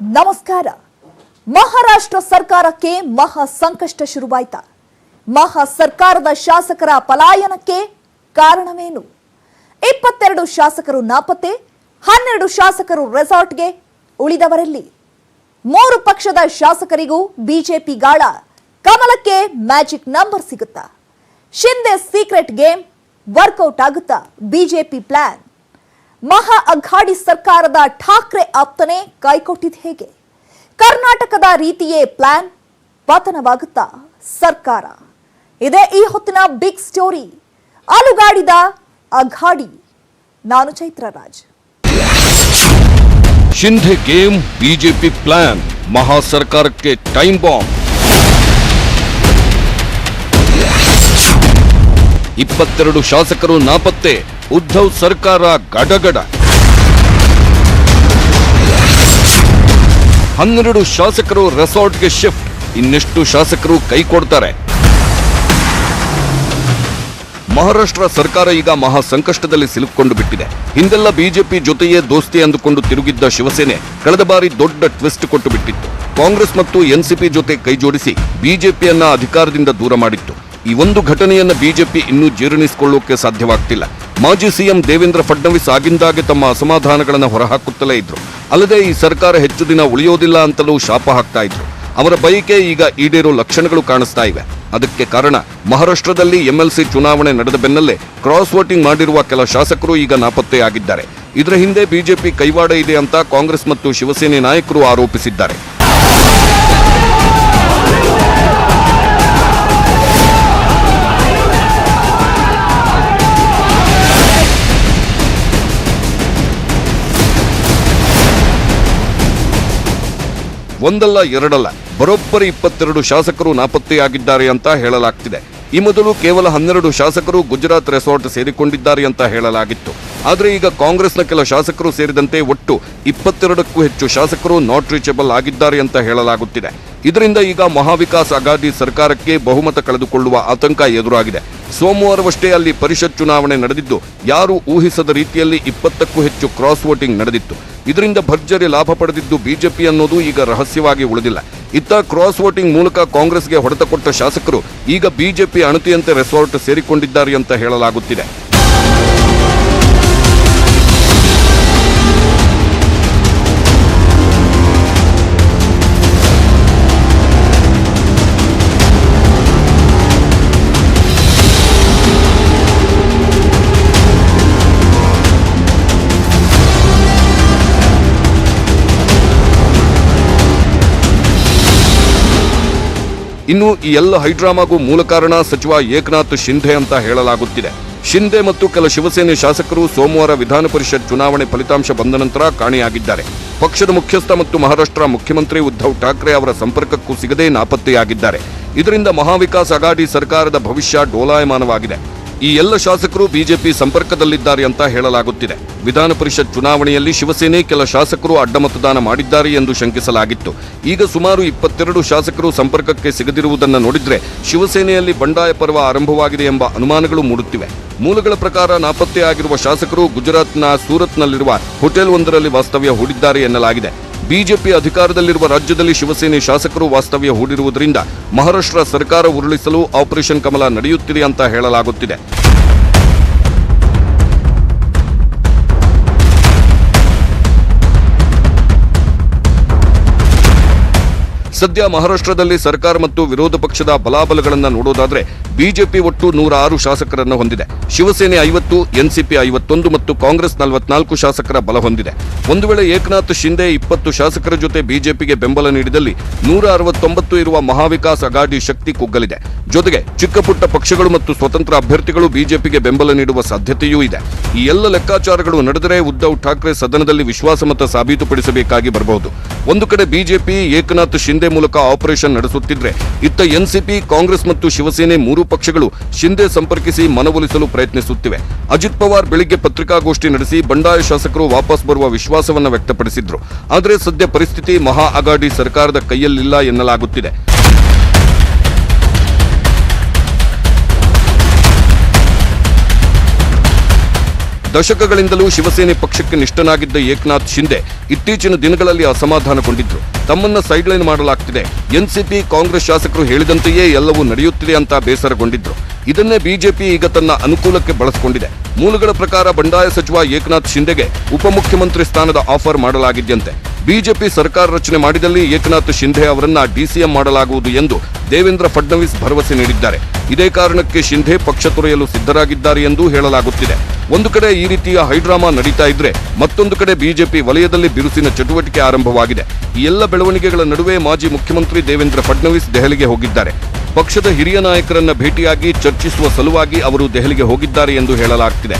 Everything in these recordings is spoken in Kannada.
ನಮಸ್ಕಾರ. ಮಹಾರಾಷ್ಟ್ರ ಸರ್ಕಾರಕ್ಕೆ ಮಹಾ ಸಂಕಷ್ಟ ಶುರುವಾಯಿತಾ? ಮಹಾ ಸರ್ಕಾರದ ಶಾಸಕರ ಪಲಾಯನಕ್ಕೆ ಕಾರಣವೇನು? 22 ಶಾಸಕರು ನಾಪತ್ತೆ, 12 ಶಾಸಕರು ರೆಸಾರ್ಟ್ಗೆ, ಉಳಿದವರಲ್ಲಿ 3 ಪಕ್ಷದ ಶಾಸಕರಿಗೂ ಬಿಜೆಪಿ ಗಾಳ. ಕಮಲಕ್ಕೆ ಮ್ಯಾಜಿಕ್ ನಂಬರ್ ಸಿಗುತ್ತಾ? ಶಿಂದೆ ಸೀಕ್ರೆಟ್ ಗೇಮ್ ವರ್ಕೌಟ್ ಆಗುತ್ತಾ? BJP plan. ಮಹಾ ಅಘಾಡಿ ಸರ್ಕಾರದ ಠಾಕ್ರೆ ಆಪ್ತನೆ ಕೈಕೊಟ್ಟಿದ್ದು ಹೇಗೆ? ಕರ್ನಾಟಕದ ರೀತಿಯೇ ಪ್ಲಾನ್ ಪತನವಾಗುತ್ತಾ ಸರ್ಕಾರ? ಇದೇ ಈ ಹೊತ್ತಿನ ಬಿಗ್ ಸ್ಟೋರಿ. ಅಲುಗಾಡಿದ ಅಘಾಡಿ. ನಾನು Chaitraraj. Shinde game, BJP plan, ಮಹಾ ಸರ್ಕಾರಕ್ಕೆ ಟೈಮ್ ಬಾಂಬ್. 22 ಶಾಸಕರು ನಾಪತ್ತೆ, ಉದ್ಧವ್ ಸರ್ಕಾರ ಗಡಗಡ. 12 ಶಾಸಕರು ರೆಸಾರ್ಟ್ಗೆ ಶಿಫ್ಟ್, ಇನ್ನೆಷ್ಟು ಶಾಸಕರು ಕೈ ಕೊಡ್ತಾರೆ? ಮಹಾರಾಷ್ಟ್ರ ಸರ್ಕಾರ ಈಗ ಮಹಾ ಸಂಕಷ್ಟದಲ್ಲಿ ಸಿಲುಕೊಂಡು ಬಿಟ್ಟಿದೆ. ಹಿಂದೆಲ್ಲ ಬಿಜೆಪಿ ಜೊತೆಯೇ ದೋಸ್ತಿ ಅಂದುಕೊಂಡು ತಿರುಗಿದ್ದ ಶಿವಸೇನೆ ಕಳೆದ ಬಾರಿ ದೊಡ್ಡ ಟ್ವಿಸ್ಟ್ ಕೊಟ್ಟು ಬಿಟ್ಟಿತ್ತು. ಕಾಂಗ್ರೆಸ್ ಮತ್ತು ಎನ್ಸಿಪಿ ಜೊತೆ ಕೈಜೋಡಿಸಿ ಬಿಜೆಪಿಯನ್ನ ಅಧಿಕಾರದಿಂದ ದೂರ ಮಾಡಿತ್ತು. ಈ ಒಂದು ಘಟನೆಯನ್ನ ಬಿಜೆಪಿ ಇನ್ನೂ ಜೀರ್ಣಿಸಿಕೊಳ್ಳೋಕೆ ಸಾಧ್ಯವಾಗ್ತಿಲ್ಲ. ಮಾಜಿ ಸಿಎಂ ದೇವೇಂದ್ರ ಫಡ್ನವೀಸ್ ಆಗಿಂದಾಗೆ ತಮ್ಮ ಅಸಮಾಧಾನಗಳನ್ನು ಹೊರಹಾಕುತ್ತಲೇ ಇದ್ರು. ಅಲ್ಲದೆ ಈ ಸರ್ಕಾರ ಹೆಚ್ಚು ದಿನ ಉಳಿಯೋದಿಲ್ಲ ಅಂತಲೂ ಶಾಪ ಹಾಕ್ತಾ ಇದ್ರು. ಅವರ ಬಯಕೆ ಈಗ ಈಡೇರೋ ಲಕ್ಷಣಗಳು ಕಾಣಿಸ್ತಾ ಇವೆ. ಅದಕ್ಕೆ ಕಾರಣ ಮಹಾರಾಷ್ಟ್ರದಲ್ಲಿ ಎಂಎಲ್ಸಿ ಚುನಾವಣೆ ನಡೆದ ಬೆನ್ನಲ್ಲೇ ಕ್ರಾಸ್ ವೋಟಿಂಗ್ ಮಾಡಿರುವ ಕೆಲ ಶಾಸಕರು ಈಗ ನಾಪತ್ತೆಯಾಗಿದ್ದಾರೆ. ಇದರ ಹಿಂದೆ ಬಿಜೆಪಿ ಕೈವಾಡ ಇದೆ ಅಂತ ಕಾಂಗ್ರೆಸ್ ಮತ್ತು ಶಿವಸೇನೆ ನಾಯಕರು ಆರೋಪಿಸಿದ್ದಾರೆ. ಒಂದಲ್ಲ ಎರಡಲ್ಲ, ಬರೋಬ್ಬರಿ 22 ಶಾಸಕರು ನಾಪತ್ತೆಯಾಗಿದ್ದಾರೆ ಅಂತ ಹೇಳಲಾಗ್ತಿದೆ. ಈ ಮೊದಲು ಕೇವಲ 12 ಶಾಸಕರು ಗುಜರಾತ್ ರೆಸಾರ್ಟ್ ಸೇರಿಕೊಂಡಿದ್ದಾರೆ ಅಂತ ಹೇಳಲಾಗಿತ್ತು. ಆದರೆ ಈಗ ಕಾಂಗ್ರೆಸ್ನ ಕೆಲ ಶಾಸಕರು ಸೇರಿದಂತೆ ಒಟ್ಟು 22ಕ್ಕೂ ಹೆಚ್ಚು ಶಾಸಕರು ನಾಟ್ ರೀಚಬಲ್ ಆಗಿದ್ದಾರೆ ಅಂತ ಹೇಳಲಾಗುತ್ತಿದೆ. ಇದರಿಂದ ಈಗ ಮಹಾವಿಕಾಸ್ ಅಘಾಡಿ ಸರ್ಕಾರಕ್ಕೆ ಬಹುಮತ ಕಳೆದುಕೊಳ್ಳುವ ಆತಂಕ ಎದುರಾಗಿದೆ. ಸೋಮವಾರವಷ್ಟೇ ಅಲ್ಲಿ ಪರಿಷತ್ ಚುನಾವಣೆ ನಡೆದಿದ್ದು ಯಾರು ಊಹಿಸದ ರೀತಿಯಲ್ಲಿ 20ಕ್ಕೂ ಹೆಚ್ಚು ಕ್ರಾಸ್ ವೋಟಿಂಗ್ ನಡೆದಿತ್ತು. ಇದರಿಂದ ಭರ್ಜರಿ ಲಾಭ ಪಡೆದಿದ್ದು ಬಿಜೆಪಿ ಅನ್ನೋದು ಈಗ ರಹಸ್ಯವಾಗಿ ಉಳಿದಿಲ್ಲ. ಇತ್ತ ಕ್ರಾಸ್ ವೋಟಿಂಗ್ ಮೂಲಕ ಕಾಂಗ್ರೆಸ್ಗೆ ಹೊಡೆತ ಕೊಟ್ಟ ಶಾಸಕರು ಈಗ ಬಿಜೆಪಿ ಅಣತಿಯಂತೆ ರೆಸಾರ್ಟ್ ಸೇರಿಕೊಂಡಿದ್ದಾರೆ ಅಂತ ಹೇಳಲಾಗುತ್ತಿದೆ. ಇನ್ನು ಈ ಎಲ್ಲ ಹೈಡ್ರಾಮಾಗೂ ಮೂಲ ಕಾರಣ ಸಚಿವ ಏಕನಾಥ್ ಶಿಂಧೆ ಅಂತ ಹೇಳಲಾಗುತ್ತಿದೆ. ಶಿಂಧೆ ಮತ್ತು ಕೆಲ ಶಿವಸೇನೆ ಶಾಸಕರು ಸೋಮವಾರ ವಿಧಾನ ಪರಿಷತ್ ಚುನಾವಣೆ ಫಲಿತಾಂಶ ಬಂದ ನಂತರ ಕಾಣೆಯಾಗಿದ್ದಾರೆ. ಪಕ್ಷದ ಮುಖ್ಯಸ್ಥ ಮತ್ತು ಮಹಾರಾಷ್ಟ್ರ ಮುಖ್ಯಮಂತ್ರಿ ಉದ್ಧವ್ ಠಾಕ್ರೆ ಅವರ ಸಂಪರ್ಕಕ್ಕೂ ಸಿಗದೆ ನಾಪತ್ತೆಯಾಗಿದ್ದಾರೆ. ಇದರಿಂದ ಮಹಾವಿಕಾಸ್ ಅಘಾಡಿ ಸರ್ಕಾರದ ಭವಿಷ್ಯ ಡೋಲಾಯಮಾನವಾಗಿದೆ. ಈ ಎಲ್ಲ ಶಾಸಕರು ಬಿಜೆಪಿ ಸಂಪರ್ಕದಲ್ಲಿದ್ದಾರೆ ಅಂತ ಹೇಳಲಾಗುತ್ತಿದೆ. ವಿಧಾನ ಪರಿಷತ್ ಚುನಾವಣೆಯಲ್ಲಿ ಶಿವಸೇನೆ ಕೆಲ ಶಾಸಕರು ಅಡ್ಡ ಮತದಾನ ಮಾಡಿದ್ದಾರೆ ಎಂದು ಶಂಕಿಸಲಾಗಿತ್ತು. ಈಗ ಸುಮಾರು 22 ಶಾಸಕರು ಸಂಪರ್ಕಕ್ಕೆ ಸಿಗದಿರುವುದನ್ನು ನೋಡಿದ್ರೆ ಶಿವಸೇನೆಯಲ್ಲಿ ಬಂಡಾಯ ಪರ್ವ ಆರಂಭವಾಗಿದೆ ಎಂಬ ಅನುಮಾನಗಳು ಮೂಡುತ್ತಿವೆ. ಮೂಲಗಳ ಪ್ರಕಾರ ನಾಪತ್ತೆಯಾಗಿರುವ ಶಾಸಕರು ಗುಜರಾತ್ನ ಸೂರತ್ನಲ್ಲಿರುವ ಹೋಟೆಲ್ ಒಂದರಲ್ಲಿ ವಾಸ್ತವ್ಯ ಹೂಡಿದ್ದಾರೆ ಎನ್ನಲಾಗಿದೆ. ಬಿಜೆಪಿ ಅಧಿಕಾರದಲ್ಲಿರುವ ರಾಜ್ಯದಲ್ಲಿ ಶಿವಸೇನೆ ಶಾಸಕರು ವಾಸ್ತವ್ಯ ಹೂಡಿರುವುದರಿಂದ ಮಹಾರಾಷ್ಟ್ರ ಸರ್ಕಾರ ಉರುಳಿಸಲು ಆಪರೇಷನ್ ಕಮಲ ನಡೆಯುತ್ತಿದೆ ಅಂತ ಹೇಳಲಾಗುತ್ತಿದೆ. ಸದ್ಯ ಮಹಾರಾಷ್ಟ್ರದಲ್ಲಿ ಸರ್ಕಾರ ಮತ್ತು ವಿರೋಧ ಪಕ್ಷದ ಬಲಾಬಲಗಳನ್ನು ನೋಡೋದಾದ್ರೆ ಬಿಜೆಪಿ ಒಟ್ಟು 106 ಶಾಸಕರನ್ನು ಹೊಂದಿದೆ. ಶಿವಸೇನೆ 50, ಎನ್ಸಿಪಿ 51 ಮತ್ತು ಕಾಂಗ್ರೆಸ್ 44 ಶಾಸಕರ ಬಲ ಹೊಂದಿದೆ. ಒಂದು ವೇಳೆ ಏಕನಾಥ್ ಶಿಂಧೆ 20 ಶಾಸಕರ ಜೊತೆ ಬಿಜೆಪಿಗೆ ಬೆಂಬಲ ನೀಡಿದಲ್ಲಿ 169 ಇರುವ ಮಹಾವಿಕಾಸ್ ಅಘಾಡಿ ಶಕ್ತಿ ಕುಗ್ಗಲಿದೆ. ಜೊತೆಗೆ ಚಿಕ್ಕ ಪುಟ್ಟ ಪಕ್ಷಗಳು ಮತ್ತು ಸ್ವತಂತ್ರ ಅಭ್ಯರ್ಥಿಗಳು ಬಿಜೆಪಿಗೆ ಬೆಂಬಲ ನೀಡುವ ಸಾಧ್ಯತೆಯೂ ಇದೆ. ಈ ಎಲ್ಲ ಲೆಕ್ಕಾಚಾರಗಳು ನಡೆದರೆ ಉದ್ಧವ್ ಠಾಕ್ರೆ ಸದನದಲ್ಲಿ ವಿಶ್ವಾಸಮತ ಸಾಬೀತುಪಡಿಸಬೇಕಾಗಿ ಬರಬಹುದು. ಒಂದು ಕಡೆ ಬಿಜೆಪಿ ಏಕನಾಥ್ ಶಿಂಧೆ ಮೂಲಕ ಆಪರೇಷನ್ ನಡೆಸುತ್ತಿದ್ರೆ, ಇತ್ತ ಎನ್ಸಿಪಿ, ಕಾಂಗ್ರೆಸ್ ಮತ್ತು ಶಿವಸೇನೆ 3 ಪಕ್ಷಗಳು ಶಿಂಧೆ ಸಂಪರ್ಕಿಸಿ ಮನವೊಲಿಸಲು ಪ್ರಯತ್ನಿಸುತ್ತಿವೆ. ಅಜಿತ್ ಪವಾರ್ ಬೆಳಿಗ್ಗೆ ಪತ್ರಿಕಾಗೋಷ್ಠಿ ನಡೆಸಿ ಬಂಡಾಯ ಶಾಸಕರು ವಾಪಸ್ ಬರುವ ವಿಶ್ವಾಸವನ್ನು ವ್ಯಕ್ತಪಡಿಸಿದ್ರು. ಆದರೆ ಸದ್ಯ ಪರಿಸ್ಥಿತಿ ಮಹಾ ಅಘಾಡಿ ಸರ್ಕಾರದ ಕೈಯಲ್ಲಿಲ್ಲ ಎನ್ನಲಾಗುತ್ತಿದೆ. ದಶಕಗಳಿಂದಲೂ ಶಿವಸೇನೆ ಪಕ್ಷಕ್ಕೆ ನಿಷ್ಠನಾಗಿದ್ದ ಏಕನಾಥ್ ಶಿಂದೆ ಇತ್ತೀಚಿನ ದಿನಗಳಲ್ಲಿ ಅಸಮಾಧಾನಗೊಂಡಿದ್ರು. ತಮ್ಮನ್ನ ಸೈಡ್ಲೈನ್ ಮಾಡಲಾಗ್ತಿದೆ, ಎನ್ಸಿಪಿ ಕಾಂಗ್ರೆಸ್ ಶಾಸಕರು ಹೇಳಿದಂತೆಯೇ ಎಲ್ಲವೂ ನಡೆಯುತ್ತಿದೆ ಅಂತ ಬೇಸರಗೊಂಡಿದ್ರು. ಇದನ್ನೇ ಬಿಜೆಪಿ ಈಗ ತನ್ನ ಅನುಕೂಲಕ್ಕೆ ಬಳಸಿಕೊಂಡಿದೆ. ಮೂಲಗಳ ಪ್ರಕಾರ ಬಂಡಾಯ ಸಚಿವ ಏಕನಾಥ್ ಶಿಂದೆಗೆ ಉಪಮುಖ್ಯಮಂತ್ರಿ ಸ್ಥಾನದ ಆಫರ್ ಮಾಡಲಾಗಿದೆಯಂತೆ. ಬಿಜೆಪಿ ಸರ್ಕಾರ ರಚನೆ ಮಾಡಿದಲ್ಲಿ ಏಕನಾಥ್ ಶಿಂದೆ ಅವರನ್ನ ಡಿಸಿಎಂ ಮಾಡಲಾಗುವುದು ಎಂದು ದೇವೇಂದ್ರ ಫಡ್ನವೀಸ್ ಭರವಸೆ ನೀಡಿದ್ದಾರೆ. ಇದೇ ಕಾರಣಕ್ಕೆ ಶಿಂದೆ ಪಕ್ಷ ತೊರೆಯಲು ಸಿದ್ಧರಾಗಿದ್ದಾರೆ ಎಂದು ಹೇಳಲಾಗುತ್ತಿದೆ. ಒಂದು ಕಡೆ ಈ ರೀತಿಯ ಹೈಡ್ರಾಮಾ ನಡೀತಾ ಇದ್ರೆ, ಮತ್ತೊಂದು ಕಡೆ ಬಿಜೆಪಿ ವಲಯದಲ್ಲಿ ಬಿರುಸಿನ ಚಟುವಟಿಕೆ ಆರಂಭವಾಗಿದೆ. ಈ ಎಲ್ಲ ಬೆಳವಣಿಗೆಗಳ ನಡುವೆ ಮಾಜಿ ಮುಖ್ಯಮಂತ್ರಿ ದೇವೇಂದ್ರ ಫಡ್ನವೀಸ್ ದೆಹಲಿಗೆ ಹೋಗಿದ್ದಾರೆ. ಪಕ್ಷದ ಹಿರಿಯ ನಾಯಕರನ್ನ ಭೇಟಿಯಾಗಿ ಚರ್ಚಿಸುವ ಸಲುವಾಗಿ ಅವರು ದೆಹಲಿಗೆ ಹೋಗಿದ್ದಾರೆ ಎಂದು ಹೇಳಲಾಗ್ತಿದೆ.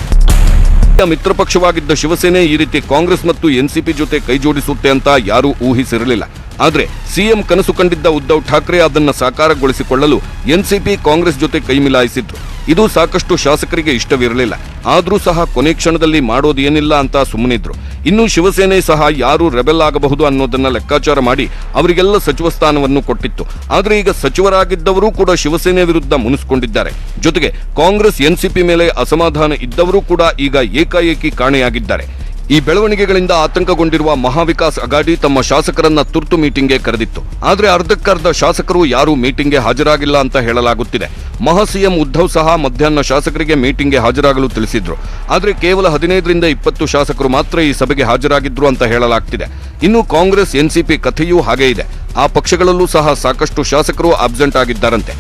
ಮಿತ್ರ ಪಕ್ಷವಾಗಿದ್ದ ಶಿವಸೇನೆ ಈ ರೀತಿ ಕಾಂಗ್ರೆಸ್ ಮತ್ತು ಎನ್ಸಿಪಿ ಜೊತೆ ಕೈಜೋಡಿಸುತ್ತೆ ಅಂತ ಯಾರೂ ಊಹಿಸಿರಲಿಲ್ಲ. ಆದರೆ ಸಿಎಂ ಕನಸು ಕಂಡಿದ್ದ ಉದ್ಧವ್ ಠಾಕ್ರೆ ಅದನ್ನು ಸಾಕಾರಗೊಳಿಸಿಕೊಳ್ಳಲು ಎನ್ಸಿಪಿ ಕಾಂಗ್ರೆಸ್ ಜೊತೆ ಕೈ ಮಿಲಾಯಿಸಿದ್ರು. ಇದು ಸಾಕಷ್ಟು ಶಾಸಕರಿಗೆ ಇಷ್ಟವಿರಲಿಲ್ಲ. ಆದರೂ ಸಹ ಕೊನೆ ಕ್ಷಣದಲ್ಲಿ ಮಾಡೋದೇನಿಲ್ಲ ಅಂತ ಸುಮ್ಮನಿದ್ರು. ಇನ್ನು ಶಿವಸೇನೆ ಸಹ ಯಾರು ರೆಬೆಲ್ ಆಗಬಹುದು ಅನ್ನೋದನ್ನ ಲೆಕ್ಕಾಚಾರ ಮಾಡಿ ಅವರಿಗೆಲ್ಲ ಸಚಿವ ಸ್ಥಾನವನ್ನು ಕೊಟ್ಟಿತ್ತು. ಆದರೆ ಈಗ ಸಚಿವರಾಗಿದ್ದವರು ಕೂಡ ಶಿವಸೇನೆ ವಿರುದ್ಧ ಮುನಿಸಿಕೊಂಡಿದ್ದಾರೆ. ಜೊತೆಗೆ ಕಾಂಗ್ರೆಸ್ ಎನ್ಸಿಪಿ ಮೇಲೆ ಅಸಮಾಧಾನ ಇದ್ದವರು ಕೂಡ ಈಗ ಏಕಾಏಕಿ ಕಾಣೆಯಾಗಿದ್ದಾರೆ. ಈ ಬೆಳವಣಿಗೆಗಳಿಂದ ಆತಂಕಗೊಂಡಿರುವ ಮಹಾವಿಕಾಸ್ ಅಘಾಡಿ ತಮ್ಮ ಶಾಸಕರನ್ನ ತುರ್ತು ಮೀಟಿಂಗ್ಗೆ ಕರೆದಿತ್ತು. ಆದರೆ ಅರ್ಧಕ್ಕರ್ಧ ಶಾಸಕರು ಯಾರೂ ಮೀಟಿಂಗ್ಗೆ ಹಾಜರಾಗಿಲ್ಲ ಅಂತ ಹೇಳಲಾಗುತ್ತಿದೆ. ಮಹಾಸಿಎಂ ಉದ್ಧವ್ ಸಹ ಮಧ್ಯಾಹ್ನ ಶಾಸಕರಿಗೆ ಮೀಟಿಂಗ್ಗೆ ಹಾಜರಾಗಲು ತಿಳಿಸಿದ್ರು. ಆದರೆ ಕೇವಲ 15ರಿಂದ 20 ಶಾಸಕರು ಮಾತ್ರ ಈ ಸಭೆಗೆ ಹಾಜರಾಗಿದ್ರು ಅಂತ ಹೇಳಲಾಗ್ತಿದೆ. ಇನ್ನು ಕಾಂಗ್ರೆಸ್ ಎನ್ಸಿಪಿ ಕಥೆಯೂ ಹಾಗೇ ಇದೆ. ಆ ಪಕ್ಷಗಳಲ್ಲೂ ಸಹ ಸಾಕಷ್ಟು ಶಾಸಕರು ಅಬ್ಸೆಂಟ್ ಆಗಿದ್ದಾರಂತೆ.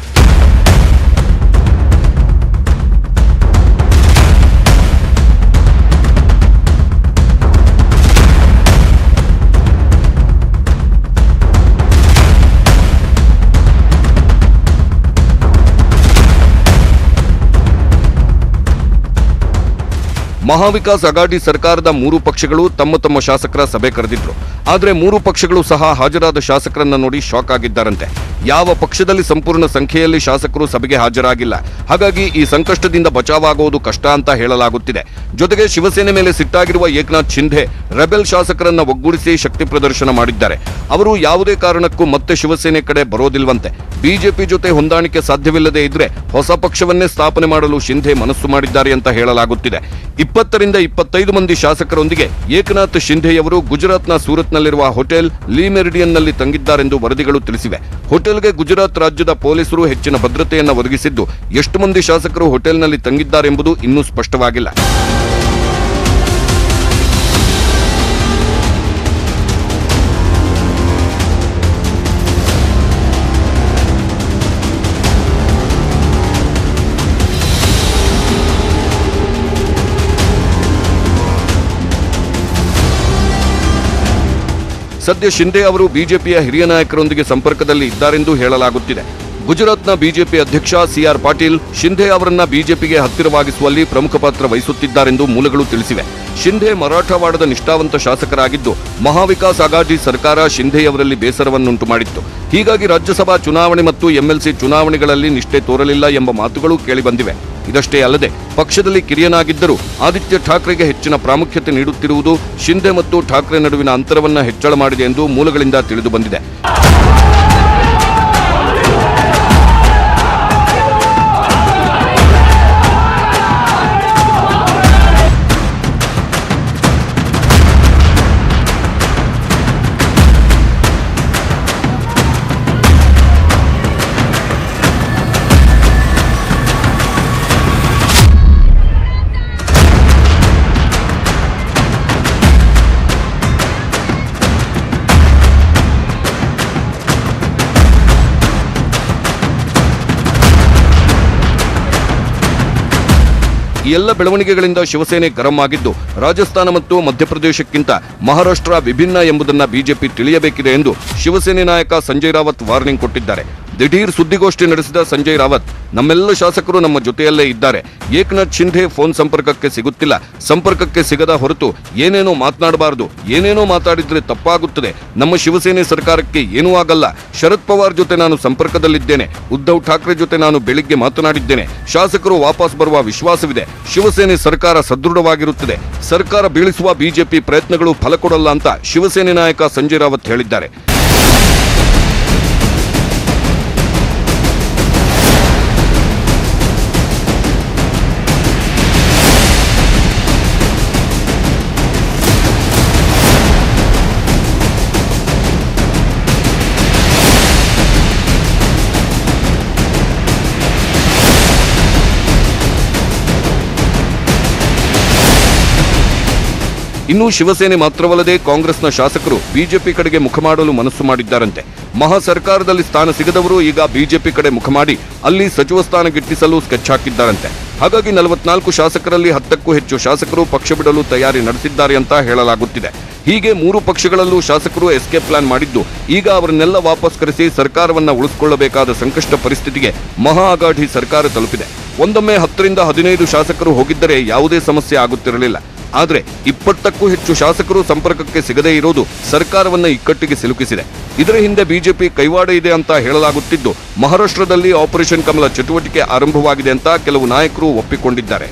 ಮಹಾವಿಕಾಸ್ ಅಘಾಡಿ ಸರ್ಕಾರದ 3 ಪಕ್ಷಗಳು ತಮ್ಮ ತಮ್ಮ ಶಾಸಕರ ಸಭೆ ಕರೆದಿದ್ರು. ಆದರೆ 3 ಪಕ್ಷಗಳು ಸಹ ಹಾಜರಾದ ಶಾಸಕರನ್ನ ನೋಡಿ ಶಾಕ್ ಆಗಿದ್ದಾರಂತೆ. ಯಾವ ಪಕ್ಷದಲ್ಲಿ ಸಂಪೂರ್ಣ ಸಂಖ್ಯೆಯಲ್ಲಿ ಶಾಸಕರು ಸಭೆಗೆ ಹಾಜರಾಗಿಲ್ಲ. ಹಾಗಾಗಿ ಈ ಸಂಕಷ್ಟದಿಂದ ಬಚಾವಾಗುವುದು ಕಷ್ಟ ಅಂತ ಹೇಳಲಾಗುತ್ತಿದೆ. ಜೊತೆಗೆ ಶಿವಸೇನೆ ಮೇಲೆ ಸಿಟ್ಟಾಗಿರುವ ಏಕನಾಥ್ ಶಿಂದೆ ರೆಬೆಲ್ ಶಾಸಕರನ್ನ ಒಗ್ಗೂಡಿಸಿ ಶಕ್ತಿ ಪ್ರದರ್ಶನ ಮಾಡಿದ್ದಾರೆ. ಅವರು ಯಾವುದೇ ಕಾರಣಕ್ಕೂ ಮತ್ತೆ ಶಿವಸೇನೆ ಕಡೆ ಬರೋದಿಲ್ವಂತೆ. ಬಿಜೆಪಿ ಜೊತೆ ಹೊಂದಾಣಿಕೆ ಸಾಧ್ಯವಿಲ್ಲದೆ ಇದ್ರೆ ಹೊಸ ಪಕ್ಷವನ್ನೇ ಸ್ಥಾಪನೆ ಮಾಡಲು ಶಿಂದೆ ಮನಸ್ಸು ಮಾಡಿದ್ದಾರೆ ಅಂತ ಹೇಳಲಾಗುತ್ತಿದೆ. 20ರಿಂದ 25 ಮಂದಿ ಶಾಸಕರೊಂದಿಗೆ ಏಕನಾಥ್ ಶಿಂಧೆಯವರು ಗುಜರಾತ್ನ ಸೂರತ್ನಲ್ಲಿರುವ ಹೋಟೆಲ್ ಲೀ ಮೆರಿಡಿಯನ್ನಲ್ಲಿ ತಂಗಿದ್ದಾರೆಂದು ವರದಿಗಳು ತಿಳಿಸಿವೆ. ಹೋಟೆಲ್ಗೆ ಗುಜರಾತ್ ರಾಜ್ಯದ ಪೊಲೀಸರು ಹೆಚ್ಚಿನ ಭದ್ರತೆಯನ್ನು ಒದಗಿಸಿದ್ದು, ಎಷ್ಟು ಮಂದಿ ಶಾಸಕರು ಹೋಟೆಲ್ನಲ್ಲಿ ತಂಗಿದ್ದಾರೆಂಬುದು ಇನ್ನೂ ಸ್ಪಷ್ಟವಾಗಿಲ್ಲ. ಸದ್ಯ ಶಿಂದೆ ಅವರು ಬಿಜೆಪಿಯ ಹಿರಿಯ ನಾಯಕರೊಂದಿಗೆ ಸಂಪರ್ಕದಲ್ಲಿ ಇದ್ದಾರೆಂದು ಹೇಳಲಾಗುತ್ತಿದೆ. ಗುಜರಾತ್ನ ಬಿಜೆಪಿ ಅಧ್ಯಕ್ಷ ಸಿಆರ್ ಪಾಟೀಲ್ ಶಿಂದೆ ಅವರನ್ನ ಬಿಜೆಪಿಗೆ ಹತ್ತಿರವಾಗಿಸುವಲ್ಲಿ ಪ್ರಮುಖ ಪಾತ್ರ ವಹಿಸುತ್ತಿದ್ದಾರೆಂದು ಮೂಲಗಳು ತಿಳಿಸಿವೆ. ಶಿಂದೆ ಮರಾಠವಾಡದ ನಿಷ್ಠಾವಂತ ಶಾಸಕರಾಗಿದ್ದು, ಮಹಾವಿಕಾಸ್ ಅಘಾಡಿ ಸರ್ಕಾರ ಶಿಂಧೆಯವರಲ್ಲಿ ಬೇಸರವನ್ನುಂಟು ಮಾಡಿತ್ತು. ಹೀಗಾಗಿ ರಾಜ್ಯಸಭಾ ಚುನಾವಣೆ ಮತ್ತು ಎಂಎಲ್ಸಿ ಚುನಾವಣೆಗಳಲ್ಲಿ ನಿಷ್ಠೆ ತೋರಲಿಲ್ಲ ಎಂಬ ಮಾತುಗಳು ಕೇಳಿಬಂದಿವೆ. ಇದಷ್ಟೇ ಅಲ್ಲದೆ ಪಕ್ಷದಲ್ಲಿ ಕಿರಿಯನಾಗಿದ್ದರೂ ಆದಿತ್ಯ ಠಾಕ್ರೆಗೆ ಹೆಚ್ಚಿನ ಪ್ರಾಮುಖ್ಯತೆ ನೀಡುತ್ತಿರುವುದು ಶಿಂದೆ ಮತ್ತು ಠಾಕ್ರೆ ನಡುವಿನ ಅಂತರವನ್ನ ಹೆಚ್ಚಳ ಮಾಡಿದೆ ಎಂದು ಮೂಲಗಳಿಂದ ತಿಳಿದು ಬಂದಿದೆ. ಈ ಎಲ್ಲ ಬೆಳವಣಿಗೆಗಳಿಂದ ಶಿವಸೇನೆ ಗರಂ ಆಗಿದ್ದು, ರಾಜಸ್ಥಾನ ಮತ್ತು ಮಧ್ಯಪ್ರದೇಶಕ್ಕಿಂತ ಮಹಾರಾಷ್ಟ್ರ ವಿಭಿನ್ನ ಎಂಬುದನ್ನು ಬಿಜೆಪಿ ತಿಳಿಯಬೇಕಿದೆ ಎಂದು ಶಿವಸೇನೆ ನಾಯಕ ಸಂಜಯ್ ರಾವತ್ ವಾರ್ನಿಂಗ್ ಕೊಟ್ಟಿದ್ದಾರೆ. ದಿಢೀರ್ ಸುದ್ದಿಗೋಷ್ಠಿ ನಡೆಸಿದ ಸಂಜಯ್ ರಾವತ್, ನಮ್ಮೆಲ್ಲ ಶಾಸಕರು ನಮ್ಮ ಜೊತೆಯಲ್ಲೇ ಇದ್ದಾರೆ. ಏಕನಾಥ್ ಶಿಂಧೆ ಫೋನ್ ಸಂಪರ್ಕಕ್ಕೆ ಸಿಗುತ್ತಿಲ್ಲ. ಸಂಪರ್ಕಕ್ಕೆ ಸಿಗದ ಹೊರತು ಏನೇನೋ ಮಾತನಾಡಬಾರದು. ಏನೇನೋ ಮಾತಾಡಿದ್ರೆ ತಪ್ಪಾಗುತ್ತದೆ. ನಮ್ಮ ಶಿವಸೇನೆ ಸರ್ಕಾರಕ್ಕೆ ಏನೂ ಆಗಲ್ಲ. ಶರದ್ ಪವಾರ್ ಜೊತೆ ನಾನು ಸಂಪರ್ಕದಲ್ಲಿದ್ದೇನೆ. ಉದ್ಧವ್ ಠಾಕ್ರೆ ಜೊತೆ ನಾನು ಬೆಳಿಗ್ಗೆ ಮಾತನಾಡಿದ್ದೇನೆ. ಶಾಸಕರು ವಾಪಸ್ ಬರುವ ವಿಶ್ವಾಸವಿದೆ. ಶಿವಸೇನೆ ಸರ್ಕಾರ ಸದೃಢವಾಗಿರುತ್ತದೆ. ಸರ್ಕಾರ ಬೀಳಿಸುವ ಬಿಜೆಪಿ ಪ್ರಯತ್ನಗಳು ಫಲ ಕೊಡಲ್ಲ ಅಂತ ಶಿವಸೇನೆ ನಾಯಕ ಸಂಜಯ್ ರಾವತ್ ಹೇಳಿದ್ದಾರೆ. ಇನ್ನು ಶಿವಸೇನೆ ಮಾತ್ರವಲ್ಲದೆ ಕಾಂಗ್ರೆಸ್ನ ಶಾಸಕರು ಬಿಜೆಪಿ ಕಡೆಗೆ ಮುಖ ಮಾಡಲು ಮನಸ್ಸು ಮಾಡಿದ್ದಾರಂತೆ. ಮಹಾ ಸರ್ಕಾರದಲ್ಲಿ ಸ್ಥಾನ ಸಿಗದವರು ಈಗ ಬಿಜೆಪಿ ಕಡೆ ಮುಖ ಮಾಡಿ ಅಲ್ಲಿ ಸಚಿವ ಸ್ಥಾನ ಗಿಟ್ಟಿಸಲು ಸ್ಕೆಚ್ ಹಾಕಿದ್ದಾರಂತೆ. ಹಾಗಾಗಿ 44 ಶಾಸಕರಲ್ಲಿ 10ಕ್ಕೂ ಹೆಚ್ಚು ಶಾಸಕರು ಪಕ್ಷ ಬಿಡಲು ತಯಾರಿ ನಡೆಸಿದ್ದಾರೆ ಅಂತ ಹೇಳಲಾಗುತ್ತಿದೆ. ಹೀಗೆ 3 ಪಕ್ಷಗಳಲ್ಲೂ ಶಾಸಕರು ಎಸ್ಕೇಪ್ ಪ್ಲಾನ್ ಮಾಡಿದ್ದು ಈಗ ಅವರನ್ನೆಲ್ಲ ವಾಪಸ್ ಕರೆಸಿ ಸರ್ಕಾರವನ್ನ ಉಳಿಸಿಕೊಳ್ಳಬೇಕಾದ ಸಂಕಷ್ಟ ಪರಿಸ್ಥಿತಿಗೆ ಮಹಾ ಅಗಾಢಿ ಸರ್ಕಾರ ತಲುಪಿದೆ. ಒಂದೊಮ್ಮೆ 10 ರಿಂದ 15 ಶಾಸಕರು ಹೋಗಿದ್ದರೆ ಯಾವುದೇ ಸಮಸ್ಯೆ ಆಗುತ್ತಿರಲಿಲ್ಲ. ಆದರೆ 20ಕ್ಕೂ ಹೆಚ್ಚು ಶಾಸಕರು ಸಂಪರ್ಕಕ್ಕೆ ಸಿಗದೇ ಇರೋದು ಸರ್ಕಾರವನ್ನ ಇಕ್ಕಟ್ಟಿಗೆ ಸಿಲುಕಿಸಿದೆ. ಇದರ ಹಿಂದೆ ಬಿಜೆಪಿ ಕೈವಾಡ ಇದೆ ಅಂತ ಹೇಳಲಾಗುತ್ತಿದ್ದು, ಮಹಾರಾಷ್ಟ್ರದಲ್ಲಿ ಆಪರೇಷನ್ ಕಮಲ ಚಟುವಟಿಕೆ ಆರಂಭವಾಗಿದೆ ಅಂತ ಕೆಲವು ನಾಯಕರು ಒಪ್ಪಿಕೊಂಡಿದ್ದಾರೆ.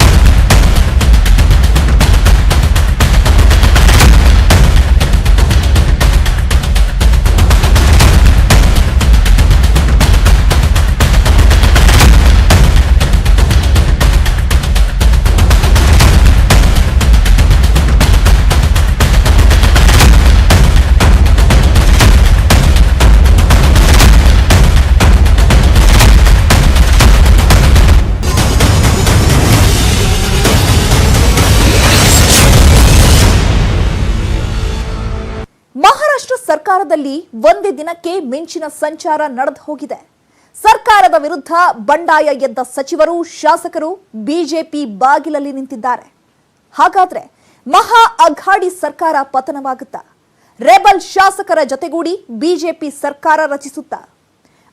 ಮಹಾರಾಷ್ಟ್ರ ಸರ್ಕಾರದಲ್ಲಿ ಒಂದೇ ದಿನಕ್ಕೆ ಮಿಂಚಿನ ಸಂಚಾರ ನಡೆದು ಹೋಗಿದೆ. ಸರ್ಕಾರದ ವಿರುದ್ಧ ಬಂಡಾಯ ಎದ್ದ ಸಚಿವರು, ಶಾಸಕರು ಬಿಜೆಪಿ ಬಾಗಿಲಲ್ಲಿ ನಿಂತಿದ್ದಾರೆ. ಹಾಗಾದ್ರೆ ಮಹಾ ಅಘಾಡಿ ಸರ್ಕಾರ ಪತನವಾಗುತ್ತಾ? ರೆಬಲ್ ಶಾಸಕರ ಜೊತೆಗೂಡಿ ಬಿಜೆಪಿ ಸರ್ಕಾರ ರಚಿಸುತ್ತಾ?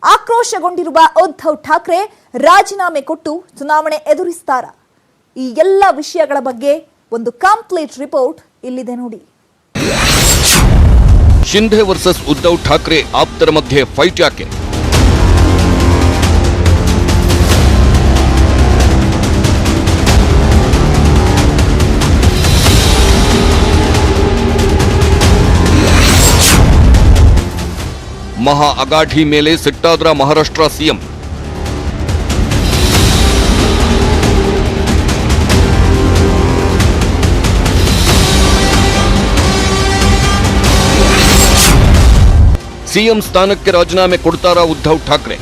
ಆಕ್ರೋಶಗೊಂಡಿರುವ ಉದ್ಧವ್ ಠಾಕ್ರೆ ರಾಜೀನಾಮೆ ಕೊಟ್ಟು ಚುನಾವಣೆ ಎದುರಿಸ್ತಾರಾ? ಈ ಎಲ್ಲ ವಿಷಯಗಳ ಬಗ್ಗೆ ಒಂದು ಕಂಪ್ಲೀಟ್ ರಿಪೋರ್ಟ್ ಇಲ್ಲಿದೆ ನೋಡಿ. ಶಿಂಧೆ ವರ್ಸಸ್ ಉದ್ಧವ್ ಠಾಕ್ರೆ ಆಪ್ತರ ಮಧ್ಯೆ ಫೈಟ್ ಯಾಕೆ? ಮಹಾ ಅಗಾಢಿ ಮೇಲೆ ಸಿಟ್ಟಾದ್ರ ಮಹಾರಾಷ್ಟ್ರ ಸಿಎಂ. ಸಿಎಂ ಸ್ಥಾನಕ್ಕೆ ರಾಜೀನಾಮೆ ಕೊಡ್ತಾರಾ ಉದ್ಧವ್ ಠಾಕ್ರೆ?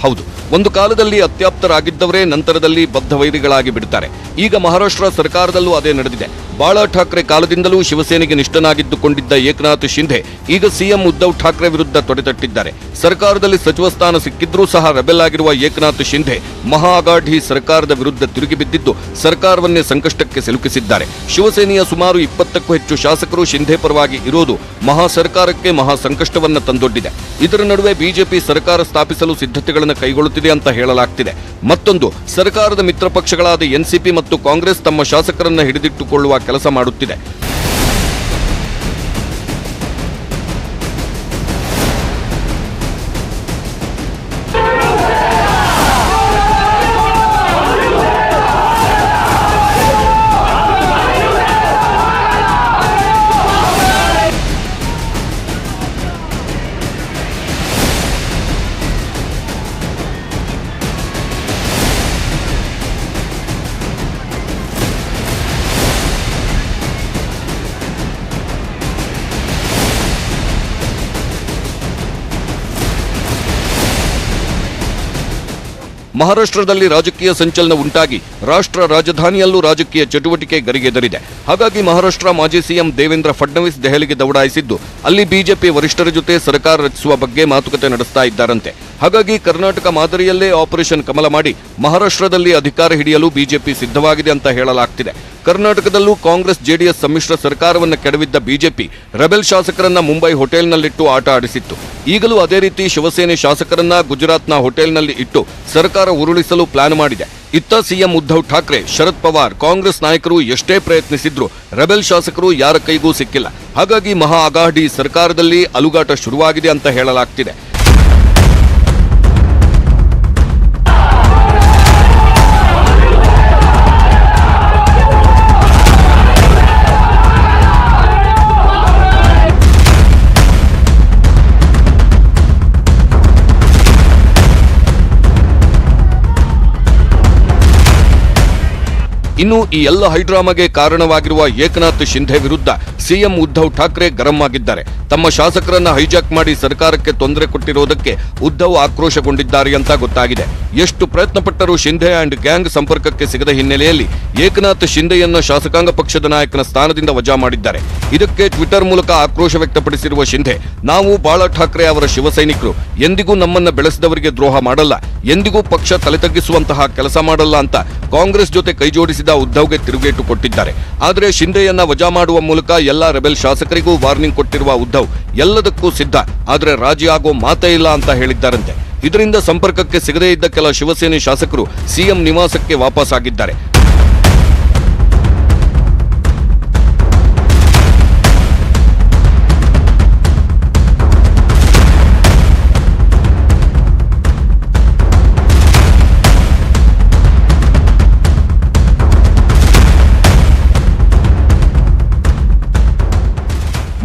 ಹೌದು, ಒಂದು ಕಾಲದಲ್ಲಿ ಅತ್ಯಾಪ್ತರಾಗಿದ್ದವರೇ ನಂತರದಲ್ಲಿ ಬದ್ಧವೈರಿಗಳಾಗಿ ಬಿಡುತ್ತಾರೆ. ಈಗ ಮಹಾರಾಷ್ಟ್ರ ಸರ್ಕಾರದಲ್ಲೂ ಅದೇ ನಡೆದಿದೆ. ಬಾಳಾ ಠಾಕ್ರೆ ಕಾಲದಿಂದಲೂ ಶಿವಸೇನೆಗೆ ನಿಷ್ಠನಾಗಿದ್ದುಕೊಂಡಿದ್ದ ಏಕನಾಥ್ ಶಿಂಧೆ ಈಗ ಸಿಎಂ ಉದ್ಧವ್ ಠಾಕ್ರೆ ವಿರುದ್ಧ ತೊಡೆತಟ್ಟಿದ್ದಾರೆ. ಸರ್ಕಾರದಲ್ಲಿ ಸಚಿವ ಸ್ಥಾನ ಸಿಕ್ಕಿದ್ರೂ ಸಹ ರೆಬೆಲ್ ಆಗಿರುವ ಏಕನಾಥ್ ಶಿಂಧೆ ಮಹಾ ಅಗಾಢಿ ಸರ್ಕಾರದ ವಿರುದ್ಧ ತಿರುಗಿ ಬಿದ್ದಿದ್ದು ಸರ್ಕಾರವನ್ನೇ ಸಂಕಷ್ಟಕ್ಕೆ ಸಿಲುಕಿಸಿದ್ದಾರೆ. ಶಿವಸೇನೆಯ ಸುಮಾರು 20ಕ್ಕೂ ಹೆಚ್ಚು ಶಾಸಕರು ಶಿಂಧೆ ಪರವಾಗಿ ಇರೋದು ಮಹಾ ಸರ್ಕಾರಕ್ಕೆ ಮಹಾ ಸಂಕಷ್ಟವನ್ನ ತಂದೊಡ್ಡಿದೆ. ಇದರ ನಡುವೆ ಬಿಜೆಪಿ ಸರ್ಕಾರ ಸ್ಥಾಪಿಸಲು ಸಿದ್ಧತೆಗಳನ್ನು ಕೈಗೊಳ್ಳುತ್ತಿದೆ ಅಂತ ಹೇಳಲಾಗ್ತಿದೆ. ಮತ್ತೊಂದು, ಸರ್ಕಾರದ ಮಿತ್ರ ಪಕ್ಷಗಳಾದ ಎನ್ಸಿಪಿ ಮತ್ತು ಕಾಂಗ್ರೆಸ್ ತಮ್ಮ ಶಾಸಕರನ್ನ ಹಿಡಿದಿಟ್ಟುಕೊಳ್ಳುವ ಕೆಲಸ ಮಾಡುತ್ತಿದೆ. ಮಹಾರಾಷ್ಟ್ರದಲ್ಲಿ ರಾಜಕೀಯ ಸಂಚಲನ ಉಂಟಾಗಿ ರಾಷ್ಟ್ರ ರಾಜಧಾನಿಯಲ್ಲೂ ರಾಜಕೀಯ ಚಟುವಟಿಕೆ ಗರಿಗೆದರಿದೆ. ಹಾಗಾಗಿ ಮಹಾರಾಷ್ಟ್ರ ಮಾಜಿ ಸಿಎಂ ದೇವೇಂದ್ರ ಫಡ್ನವೀಸ್ ದೆಹಲಿಗೆ ದೌಡಾಯಿಸಿದ್ದು ಅಲ್ಲಿ ಬಿಜೆಪಿ ವರಿಷ್ಠರ ಜೊತೆ ಸರ್ಕಾರ ರಚಿಸುವ ಬಗ್ಗೆ ಮಾತುಕತೆ ನಡೆಸ್ತಾ ಇದ್ದಾರಂತೆ. ಹಾಗಾಗಿ ಕರ್ನಾಟಕ ಮಾದರಿಯಲ್ಲೇ ಆಪರೇಷನ್ ಕಮಲ ಮಾಡಿ ಮಹಾರಾಷ್ಟ್ರದಲ್ಲಿ ಅಧಿಕಾರ ಹಿಡಿಯಲು ಬಿಜೆಪಿ ಸಿದ್ಧವಾಗಿದೆ ಅಂತ ಹೇಳಲಾಗ್ತಿದೆ. ಕರ್ನಾಟಕದಲ್ಲೂ ಕಾಂಗ್ರೆಸ್ ಜೆಡಿಎಸ್ ಸಮ್ಮಿಶ್ರ ಸರ್ಕಾರವನ್ನು ಕೆಡವಿದ್ದ ಬಿಜೆಪಿ ರೆಬೆಲ್ ಶಾಸಕರನ್ನ ಮುಂಬೈ ಹೋಟೆಲ್ನಲ್ಲಿಟ್ಟು ಆಟ ಆಡಿಸಿತ್ತು. ಈಗಲೂ ಅದೇ ರೀತಿ ಶಿವಸೇನೆ ಶಾಸಕರನ್ನ ಗುಜರಾತ್ನ ಹೋಟೆಲ್ನಲ್ಲಿ ಇಟ್ಟು ಸರ್ಕಾರ ಉರುಳಿಸಲು ಪ್ಲಾನ್ ಮಾಡಿದೆ. ಇತ್ತ ಸಿಎಂ ಉದ್ಧವ್ ಠಾಕ್ರೆ, ಶರದ್ ಪವಾರ್, ಕಾಂಗ್ರೆಸ್ ನಾಯಕರು ಎಷ್ಟೇ ಪ್ರಯತ್ನಿಸಿದ್ರು ರೆಬೆಲ್ ಶಾಸಕರು ಯಾರ ಕೈಗೂ ಸಿಕ್ಕಿಲ್ಲ. ಹಾಗಾಗಿ ಮಹಾ ಅಗಾಢಿ ಸರ್ಕಾರದಲ್ಲಿ ಅಲುಗಾಟ ಶುರುವಾಗಿದೆ ಅಂತ ಹೇಳಲಾಗ್ತಿದೆ. ಇನ್ನು ಈ ಎಲ್ಲ ಹೈಡ್ರಾಮಾಗೆ ಕಾರಣವಾಗಿರುವ ಏಕನಾಥ್ ಶಿಂಧೆ ವಿರುದ್ಧ ಸಿಎಂ ಉದ್ಧವ್ ಠಾಕ್ರೆ ಗರಂ ಆಗಿದ್ದಾರೆ. ತಮ್ಮ ಶಾಸಕರನ್ನ ಹೈಜಾಕ್ ಮಾಡಿ ಸರ್ಕಾರಕ್ಕೆ ತೊಂದರೆ ಕೊಟ್ಟಿರುವುದಕ್ಕೆ ಉದ್ಧವ್ ಆಕ್ರೋಶಗೊಂಡಿದ್ದಾರೆ ಅಂತ ಗೊತ್ತಾಗಿದೆ. ಎಷ್ಟು ಪ್ರಯತ್ನ ಪಟ್ಟರೂ ಶಿಂಧೆ ಅಂಡ್ ಗ್ಯಾಂಗ್ ಸಂಪರ್ಕಕ್ಕೆ ಸಿಗದ ಹಿನ್ನೆಲೆಯಲ್ಲಿ ಏಕನಾಥ್ ಶಿಂಧೆಯನ್ನ ಶಾಸಕಾಂಗ ಪಕ್ಷದ ನಾಯಕನ ಸ್ಥಾನದಿಂದ ವಜಾ ಮಾಡಿದ್ದಾರೆ. ಇದಕ್ಕೆ ಟ್ವಿಟರ್ ಮೂಲಕ ಆಕ್ರೋಶ ವ್ಯಕ್ತಪಡಿಸಿರುವ ಶಿಂಧೆ, ನಾವು ಬಾಳಾ ಠಾಕ್ರೆ ಅವರ ಶಿವಸೈನಿಕರು, ಎಂದಿಗೂ ನಮ್ಮನ್ನ ಬೆಳೆಸಿದವರಿಗೆ ದ್ರೋಹ ಮಾಡಲ್ಲ, ಎಂದಿಗೂ ಪಕ್ಷ ತಲೆ ತಗ್ಗಿಸುವಂತಹ ಕೆಲಸ ಮಾಡಲ್ಲ ಅಂತ ಕಾಂಗ್ರೆಸ್ ಜೊತೆ ಕೈಜೋಡಿಸಿದ ಉದ್ಧವ್ಗೆ ತಿರುಗೇಟು ಕೊಟ್ಟಿದ್ದಾರೆ. ಆದರೆ ಶಿಂಧೆಯನ್ನ ವಜಾ ಮಾಡುವ ಮೂಲಕ ಎಲ್ಲಾ ರೆಬೆಲ್ ಶಾಸಕರಿಗೂ ವಾರ್ನಿಂಗ್ ಕೊಟ್ಟಿರುವ ಉದ್ಧವ್ ಎಲ್ಲದಕ್ಕೂ ಸಿದ್ಧ, ಆದರೆ ರಾಜಿ ಆಗೋ ಮಾತೇ ಇಲ್ಲ ಅಂತ ಹೇಳಿದ್ದಾರಂತೆ. ಇದರಿಂದ ಸಂಪರ್ಕಕ್ಕೆ ಸಿಗದೇ ಇದ್ದ ಕೆಲ ಶಿವಸೇನೆ ಶಾಸಕರು ಸಿಎಂ ನಿವಾಸಕ್ಕೆ ವಾಪಸ್ ಆಗಿದ್ದಾರೆ.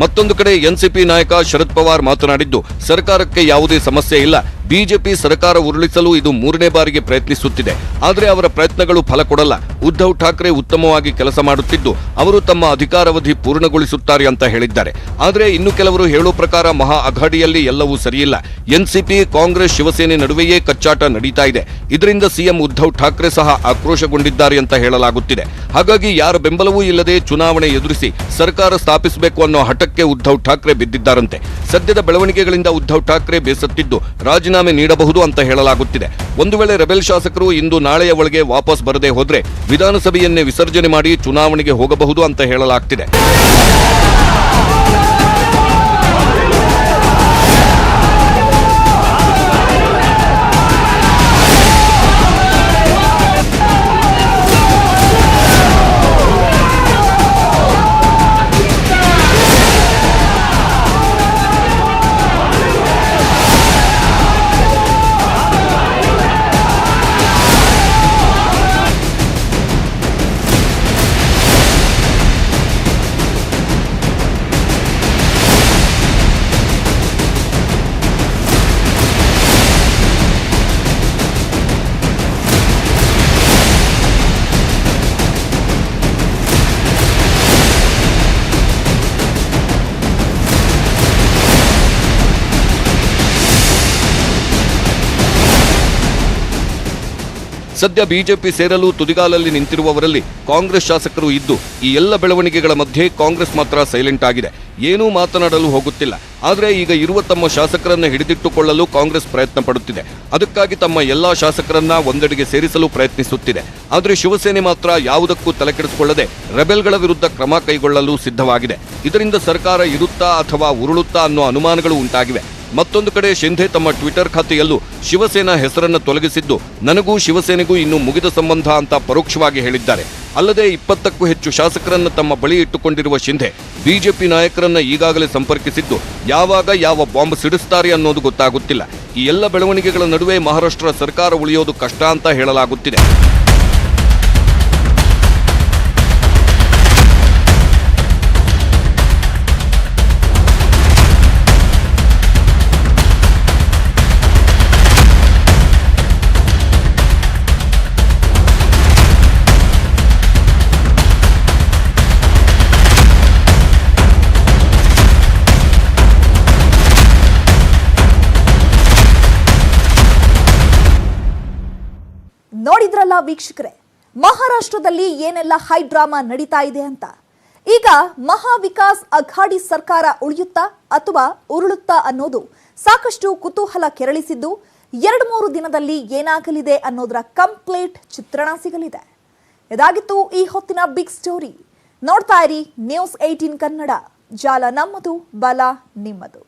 ಮತ್ತೊಂದು ಕಡೆ ಎನ್ಸಿಪಿ ನಾಯಕ ಶರದ್ ಪವಾರ್ ಮಾತನಾಡಿದ್ದು, ಸರ್ಕಾರಕ್ಕೆ ಯಾವುದೇ ಸಮಸ್ಯೆ ಇಲ್ಲ, ಬಿಜೆಪಿ ಸರ್ಕಾರ ಉರುಳಿಸಲು ಇದು 3ನೇ ಬಾರಿಗೆ ಪ್ರಯತ್ನಿಸುತ್ತಿದೆ, ಆದರೆ ಅವರ ಪ್ರಯತ್ನಗಳು ಫಲ ಕೊಡಲ್ಲ. ಉದ್ಧವ್ ಠಾಕ್ರೆ ಉತ್ತಮವಾಗಿ ಕೆಲಸ ಮಾಡುತ್ತಿದ್ದು ಅವರು ತಮ್ಮ ಅಧಿಕಾರಾವಧಿ ಪೂರ್ಣಗೊಳಿಸುತ್ತಾರೆ ಅಂತ ಹೇಳಿದ್ದಾರೆ. ಆದರೆ ಇನ್ನು ಕೆಲವರು ಹೇಳೋ ಪ್ರಕಾರ ಮಹಾ ಅಘಾಡಿಯಲ್ಲಿ ಎಲ್ಲವೂ ಸರಿಯಿಲ್ಲ, ಎನ್ಸಿಪಿ ಕಾಂಗ್ರೆಸ್ ಶಿವಸೇನೆ ನಡುವೆಯೇ ಕಚ್ಚಾಟ ನಡೀತಾ ಇದೆ. ಇದರಿಂದ ಸಿಎಂ ಉದ್ಧವ್ ಠಾಕ್ರೆ ಸಹ ಆಕ್ರೋಶಗೊಂಡಿದ್ದಾರೆ ಅಂತ ಹೇಳಲಾಗುತ್ತಿದೆ. ಹಾಗಾಗಿ ಯಾರ ಬೆಂಬಲವೂ ಇಲ್ಲದೆ ಚುನಾವಣೆ ಎದುರಿಸಿ ಸರ್ಕಾರ ಸ್ಥಾಪಿಸಬೇಕು ಅನ್ನೋ ಹಠಕ್ಕೆ ಉದ್ಧವ್ ಠಾಕ್ರೆ ಬಿದ್ದಿದ್ದಾರಂತೆ. ಸದ್ಯದ ಬೆಳವಣಿಗೆಗಳಿಂದ ಉದ್ಧವ್ ಠಾಕ್ರೆ ಬೇಸತ್ತಿದ್ದು ರಾಜೀನಾಮೆ ನೀಡಬಹುದು ಅಂತ ಹೇಳಲಾಗುತ್ತಿದೆ. ಒಂದು ವೇಳೆ ರೆಬೆಲ್ ಶಾಸಕರು ಇಂದು ನಾಳೆಯ ಒಳಗೆ ವಾಪಸ್ ಬರದೆ ಹೋದ್ರೆ ವಿಧಾನಸಭೆಯನ್ನೇ ವಿಸರ್ಜನೆ ಮಾಡಿ ಚುನಾವಣೆಗೆ ಹೋಗಬಹುದು ಅಂತ ಹೇಳಲಾಗ್ತಿದೆ. ಸದ್ಯ ಬಿಜೆಪಿ ಸೇರಲು ತುದಿಗಾಲಲ್ಲಿ ನಿಂತಿರುವವರಲ್ಲಿ ಕಾಂಗ್ರೆಸ್ ಶಾಸಕರು ಇದ್ದು, ಈ ಎಲ್ಲ ಬೆಳವಣಿಗೆಗಳ ಮಧ್ಯೆ ಕಾಂಗ್ರೆಸ್ ಮಾತ್ರ ಸೈಲೆಂಟ್ ಆಗಿದೆ, ಏನೂ ಮಾತನಾಡಲು ಹೋಗುತ್ತಿಲ್ಲ. ಆದರೆ ಈಗ ಇರುವ ತಮ್ಮ ಶಾಸಕರನ್ನ ಹಿಡಿದಿಟ್ಟುಕೊಳ್ಳಲು ಕಾಂಗ್ರೆಸ್ ಪ್ರಯತ್ನ ಪಡುತ್ತಿದೆ. ಅದಕ್ಕಾಗಿ ತಮ್ಮ ಎಲ್ಲಾ ಶಾಸಕರನ್ನ ಒಂದೆಡೆಗೆ ಸೇರಿಸಲು ಪ್ರಯತ್ನಿಸುತ್ತಿದೆ. ಆದರೆ ಶಿವಸೇನೆ ಮಾತ್ರ ಯಾವುದಕ್ಕೂ ತಲೆಕೆಡಿಸಿಕೊಳ್ಳದೆ ರೆಬೆಲ್ಗಳ ವಿರುದ್ಧ ಕ್ರಮ ಕೈಗೊಳ್ಳಲು ಸಿದ್ಧವಾಗಿದೆ. ಇದರಿಂದ ಸರ್ಕಾರ ಇರುತ್ತಾ ಅಥವಾ ಉರುಳುತ್ತಾ ಅನ್ನೋ ಅನುಮಾನಗಳು ಉಂಟಾಗಿವೆ. ಮತ್ತೊಂದು ಕಡೆ ಶಿಂಧೆ ತಮ್ಮ ಟ್ವಿಟರ್ ಖಾತೆಯಲ್ಲೂ ಶಿವಸೇನಾ ಹೆಸರನ್ನು ತೊಲಗಿಸಿದ್ದು, ನನಗೂ ಶಿವಸೇನೆಗೂ ಇನ್ನೂ ಮುಗಿದ ಸಂಬಂಧ ಅಂತ ಪರೋಕ್ಷವಾಗಿ ಹೇಳಿದ್ದಾರೆ. ಅಲ್ಲದೆ 20ಕ್ಕೂ ಹೆಚ್ಚು ಶಾಸಕರನ್ನ ತಮ್ಮ ಬಳಿ ಇಟ್ಟುಕೊಂಡಿರುವ ಶಿಂಧೆ ಬಿಜೆಪಿ ನಾಯಕರನ್ನ ಈಗಾಗಲೇ ಸಂಪರ್ಕಿಸಿದ್ದು, ಯಾವಾಗ ಯಾವ ಬಾಂಬ್ ಸಿಡಿಸ್ತಾರೆ ಅನ್ನೋದು ಗೊತ್ತಾಗುತ್ತಿಲ್ಲ. ಈ ಎಲ್ಲ ಬೆಳವಣಿಗೆಗಳ ನಡುವೆ ಮಹಾರಾಷ್ಟ್ರ ಸರ್ಕಾರ ಉಳಿಯೋದು ಕಷ್ಟ ಅಂತ ಹೇಳಲಾಗುತ್ತಿದೆ. ನೋಡಿದ್ರಲ್ಲ ವೀಕ್ಷಕರೇ, ಮಹಾರಾಷ್ಟ್ರದಲ್ಲಿ ಏನೆಲ್ಲ ಹೈ ಡ್ರಾಮಾ ನಡೀತಾ ಇದೆ ಅಂತ. ಈಗ ಮಹಾ ವಿಕಾಸ್ ಅಘಾಡಿ ಸರ್ಕಾರ ಉಳಿಯುತ್ತಾ ಅಥವಾ ಉರುಳುತ್ತಾ ಅನ್ನೋದು ಸಾಕಷ್ಟು ಕುತೂಹಲ ಕೆರಳಿಸಿದ್ದು, 2-3 ದಿನದಲ್ಲಿ ಏನಾಗಲಿದೆ ಅನ್ನೋದರ ಕಂಪ್ಲೀಟ್ ಚಿತ್ರಣ ಸಿಗಲಿದೆ. ಇದಾಗಿತ್ತು ಈ ಹೊತ್ತಿನ ಬಿಗ್ ಸ್ಟೋರಿ. ನೋಡ್ತಾ ಇರಿ ನ್ಯೂಸ್ 18 ಕನ್ನಡ. ಜಾಲ ನಮ್ಮದು, ಬಲ ನಿಮ್ಮದು.